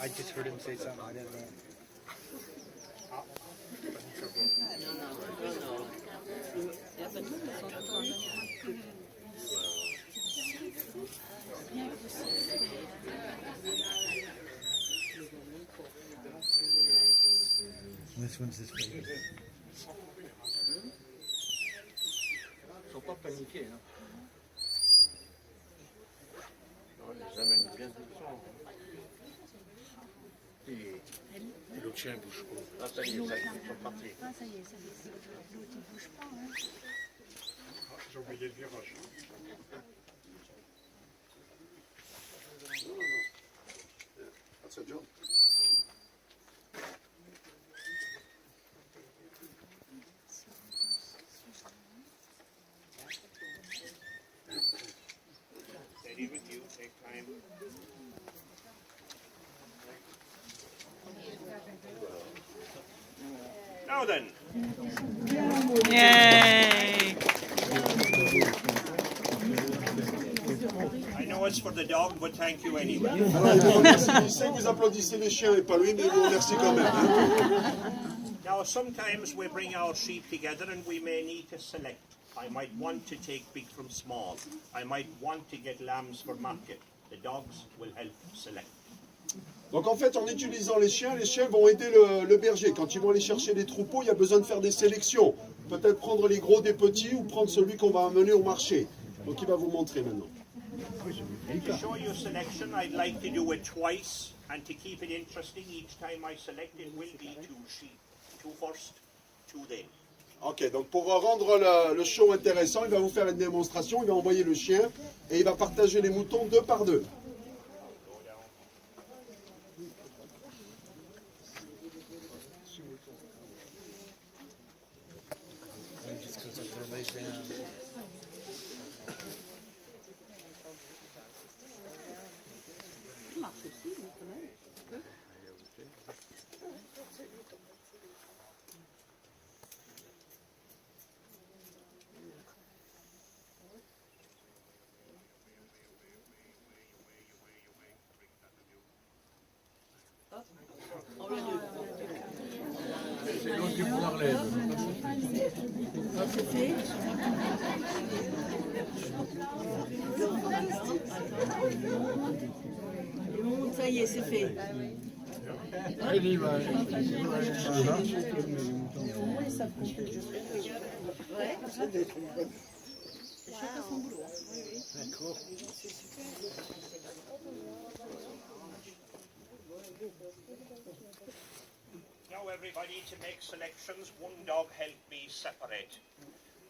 I just heard him say something. I didn't know. This one's his favorite. Ils sont pas paniqués, hein. On les amène bien doucement. Et l'autre chien bouge pas. Ah, ça y est, ils sont partis. Ah, ça y est, l'autre il bouge pas. Hein. J'ai oublié le virage. That's a job. Steady with you, take time. Now then. Yay! I know it's for the dog, but thank you anyway. Il sait que vous applaudissez les chiens et pas lui, mais il vous remercie quand même. Hein. Now, sometimes we bring our sheep together and we may need to select. I might want to take big from small. I might want to get lambs for market. The dogs will help select. Donc en fait, en utilisant les chiens vont aider le berger. Quand ils vont aller chercher les troupeaux, il y a besoin de faire des sélections. Peut-être prendre les gros des petits ou prendre celui qu'on va amener au marché. Donc il va vous montrer maintenant. To show you selection, I'd like to do it twice. And to keep it interesting, each time I select it will be two sheep. Two first, two then. Ok, donc pour rendre le show intéressant, il va vous faire une démonstration, il va envoyer le chien et il va partager les moutons deux par deux. C'est l'autre qui vous enlève. Ça y est, c'est fait. Quelle image. Now everybody, to make selections, one dog help me separate.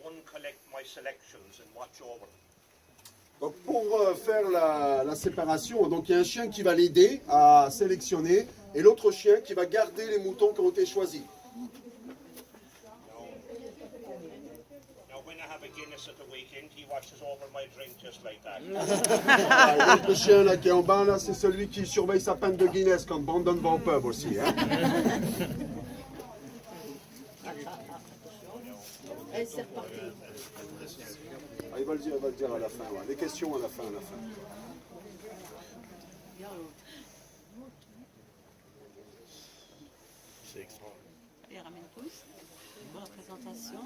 One collect my selections and watch over them. Donc pour faire la séparation, donc il y a un chien qui va l'aider à sélectionner et l'autre chien qui va garder les moutons qui ont été choisis. Now when I have a Guinness at the weekend, he watches over my drink just like that. Ah, l'autre chien là qui est en bas là, c'est celui qui surveille sa pinte de Guinness quand Brandon va au pub aussi. Hein. Allez, c'est reparti. Ah, il va le dire à la fin. Ouais. Les questions à la fin. C'est extra. Et ramène tous. Pour la présentation.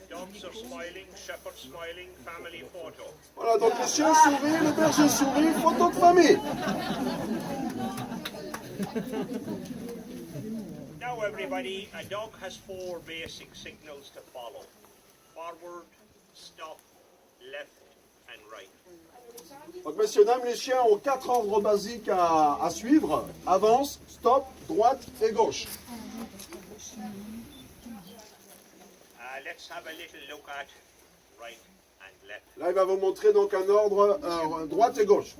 Dogs are smiling, shepherd smiling, family photo. Voilà, donc le chien sourit, le berger sourit, photo de famille. Now everybody, a dog has four basic signals to follow. Forward, stop, left and right. Donc messieurs, dames, les chiens ont 4 ordres basiques à suivre. Avance, stop, droite et gauche. Let's have a little look at right and left. Là, il va vous montrer donc un ordre droite et gauche.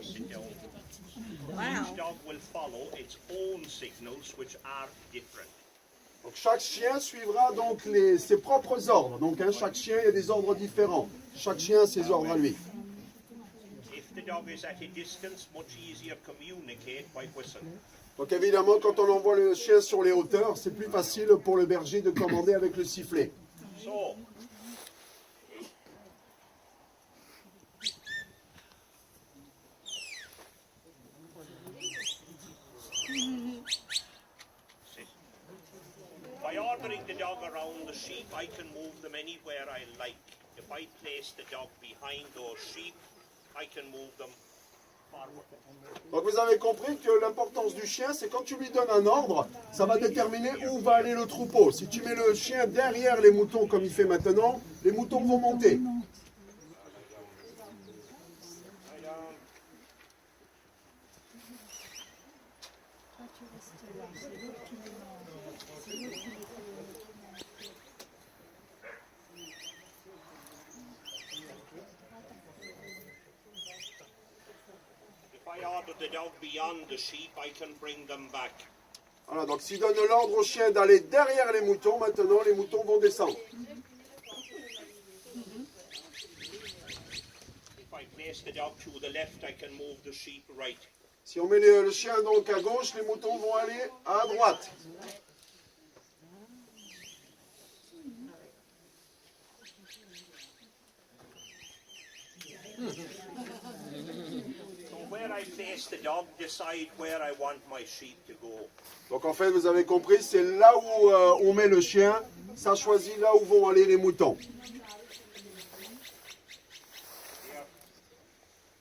Sit down. Each dog will follow its own signals which are different. Donc chaque chien suivra donc ses propres ordres. Donc chaque chien, il y a des ordres différents. Chaque chien a ses ordres à lui. if the dog is at a distance, much easier communicate by whistle. Donc évidemment, quand on envoie le chien sur les hauteurs, c'est plus facile pour le berger de commander avec le sifflet. So, by ordering the dog around the sheep, I can move them anywhere I like. If I place the dog behind those sheep, I can move them forward. Donc vous avez compris que l'importance du chien, c'est quand tu lui donnes un ordre, ça va déterminer où va aller le troupeau. Si tu mets le chien derrière les moutons comme il fait maintenant, les moutons vont monter. If I order the dog beyond the sheep, I can bring them back. Voilà, donc s'il donne l'ordre au chien d'aller derrière les moutons, maintenant les moutons vont descendre. If I place the dog to the left, I can move the sheep right. Si on met le chien donc à gauche, les moutons vont aller à droite. So where I place the dog, decide where I want my sheep to go. Donc en fait, vous avez compris, c'est là où on met le chien, ça choisit là où vont aller les moutons. Here.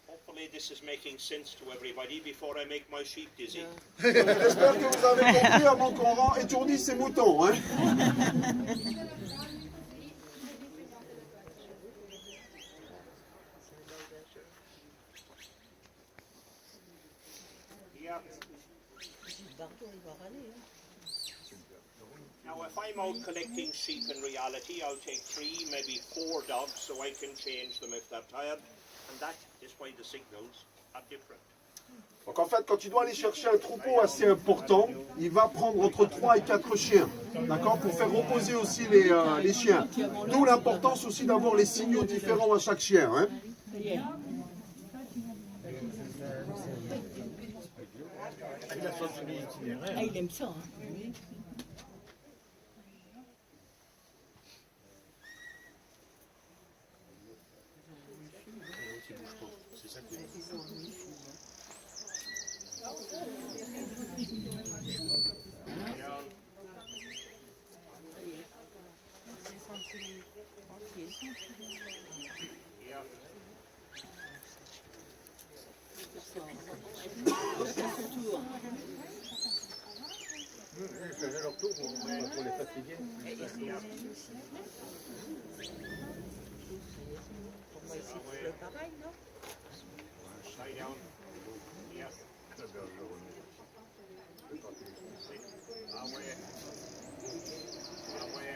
Hopefully this is making sense to everybody before I make my sheep dizzy. J'espère que vous avez compris avant qu'on rend étourdi ces moutons. Hein. Here. Now if I'm out collecting sheep in reality, I'll take 3, maybe 4 dogs so I can change them if they're tired. And that is why the signals are different. Donc en fait, quand tu dois aller chercher un troupeau assez important, il va prendre entre 3 et 4 chiens, d'accord, pour faire reposer aussi les chiens. D'où l'importance aussi d'avoir les signaux différents à chaque chien. Hein. Ah, il aime ça. Hein. Lie down. Here. Away. Away.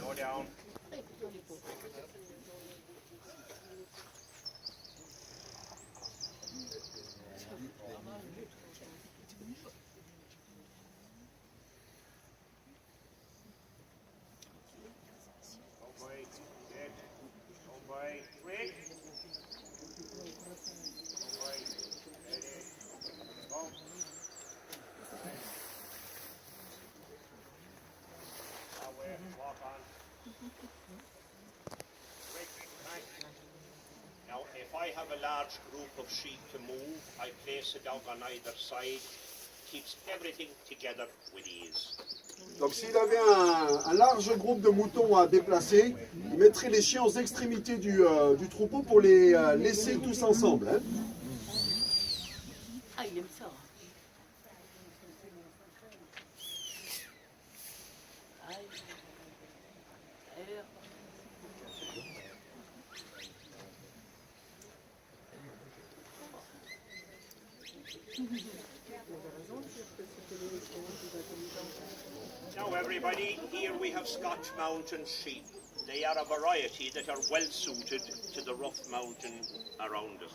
Go down. Away. Dead. Away. Quick. Away. Ready. Go. Away. Walk on. Quick. Nice. Now, if I have a large group of sheep to move, I place a dog on either side. Keeps everything together with ease. Donc s'il avait un large groupe de moutons à déplacer, il mettrait les chiens aux extrémités du troupeau pour les laisser tous ensemble. Hein. Ah, il aime ça. Ah, Now everybody, here we have Scotch Mountain sheep. They are a variety that are well suited to the rough mountain around us.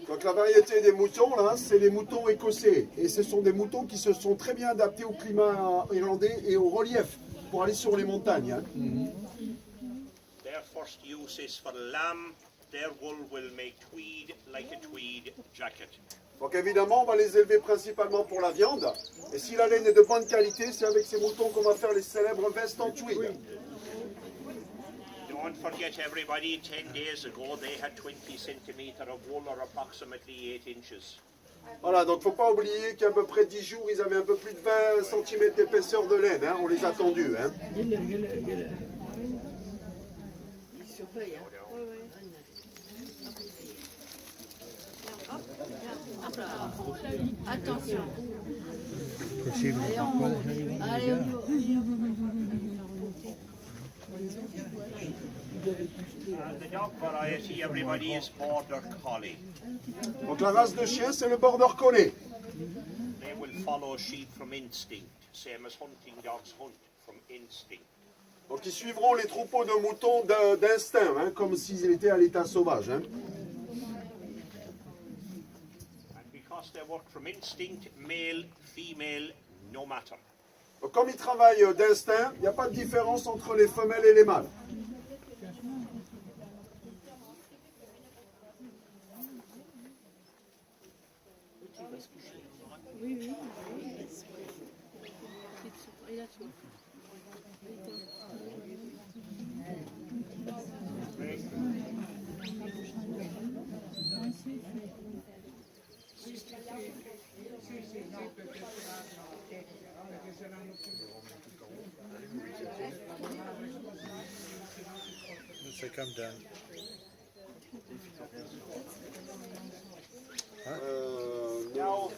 Donc la variété des moutons, là, c'est les moutons écossais. Et ce sont des moutons qui se sont très bien adaptés au climat irlandais et au relief pour aller sur les montagnes. Hein. Their first use is for lamb, their wool will make tweed like a tweed jacket. Donc évidemment, on va les élever principalement pour la viande. Et si la laine est de bonne qualité, c'est avec ces moutons qu'on va faire les célèbres vestes en tweed. Don't forget, everybody, 10 days ago they had 20 centimeters of wool, or approximately 8 inches. Voilà, donc faut pas oublier qu'à peu près 10 jours, ils avaient un peu plus de 20 cm d'épaisseur de laine. Hein, on les a tendus. Hein. Il surveille, hein. Hop là. Attention. Allez, The dog variety, everybody, is Border Collie. Donc la race de chien, c'est le Border Collie. They will follow sheep from instinct, same as hunting dogs hunt from instinct. Donc ils suivront les troupeaux de moutons d'instinct, hein, comme s'ils étaient à l'état sauvage. Hein. And because they work from instinct, male, female, no matter. Donc comme ils travaillent d'instinct, il n'y a pas de différence entre les femelles et les mâles. Looks like I'm done. Now,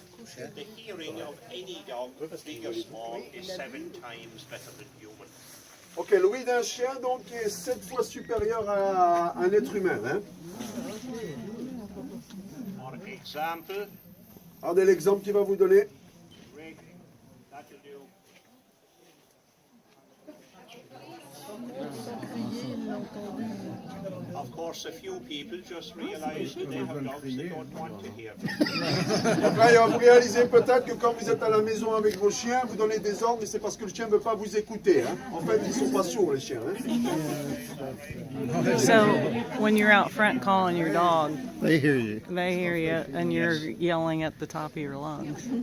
the hearing of any dog, big or small, is 7 times better than human. Ok, l'ouïe d'un chien donc est 7 fois supérieur à un être humain. Hein. For example, Regardez l'exemple qu'il va vous donner. Rick, that'll do. Of course, a few people just realize that they have dogs they don't want to hear. Donc là, vous réalisez peut-être que quand vous êtes à la maison avec vos chiens, vous donnez des ordres, mais c'est parce que le chien ne veut pas vous écouter. Hein. En fait, ils ne sont pas sourds, les chiens. Hein. So when you're out front calling your dog, They hear you. they hear you and you're yelling at the top of your lungs. No,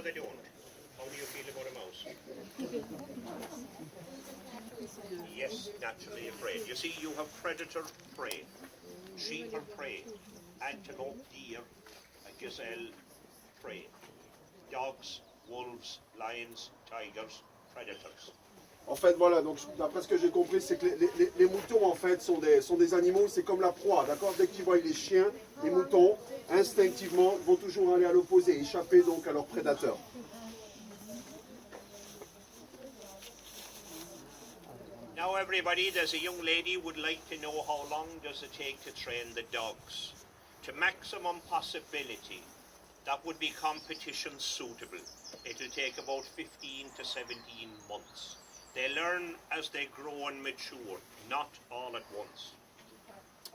they don't. How do you feel about a mouse? Yes, naturally afraid. You see, you have predator prey. Sheep are prey. Antelope, deer, a gazelle, prey. Dogs, wolves, lions, tigers, predators. En fait, voilà, donc d'après ce que j'ai compris, c'est que les moutons, en fait, sont des animaux, c'est comme la proie, d'accord? Dès qu'ils voient les chiens, les moutons, instinctivement, vont toujours aller à l'opposé, échapper donc à leurs prédateurs. Now everybody, there's a young lady would like to know how long does it take to train the dogs. To maximum possibility, that would be competition suitable. It'll take about 15 to 17 months. They learn as they grow and mature, not all at once.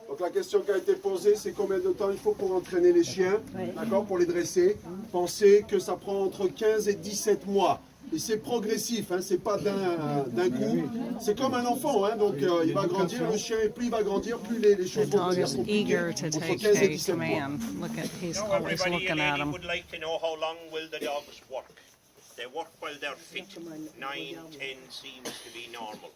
Donc la question qui a été posée, c'est combien de temps il faut pour entraîner les chiens, d'accord, pour les dresser. Pensez que ça prend entre 15 et 17 mois. Et c'est progressif, hein, c'est pas d'un coup. C'est comme un enfant, hein, donc il va grandir, le chien, et plus il va grandir, plus les The choses vont dog devenir is compliquées. eager to Entre take 15 et a 17 mois. command. Look at, he's Now always everybody, a looking at lady him. would like to know how long will the dogs work. They work while they're fit. 9, 10 seems to be normal.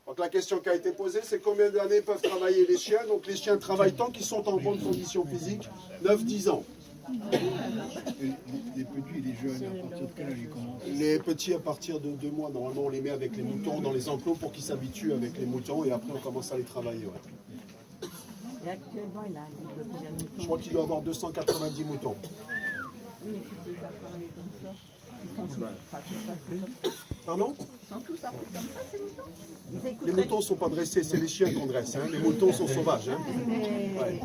Donc la question qui a été posée, c'est combien d'années peuvent travailler les chiens. Donc les chiens travaillent tant qu'ils sont en bonne condition physique, 9-10 ans. Les petits et les jeunes, à partir de quel âge ils commencent? Les petits à partir de 2 mois, normalement on les met avec les moutons dans les enclos pour qu'ils s'habituent avec les moutons et après on commence à les travailler. Ouais. Et actuellement, il a un livre de combien de moutons? Je crois qu'il doit avoir 290 moutons. Pardon? Ils sont tous appris comme ça, ces moutons? Ils Les écouteraient. moutons ne sont pas dressés, c'est les chiens qu'on dresse. Hein. Les moutons sont sauvages. Hein. Ouais.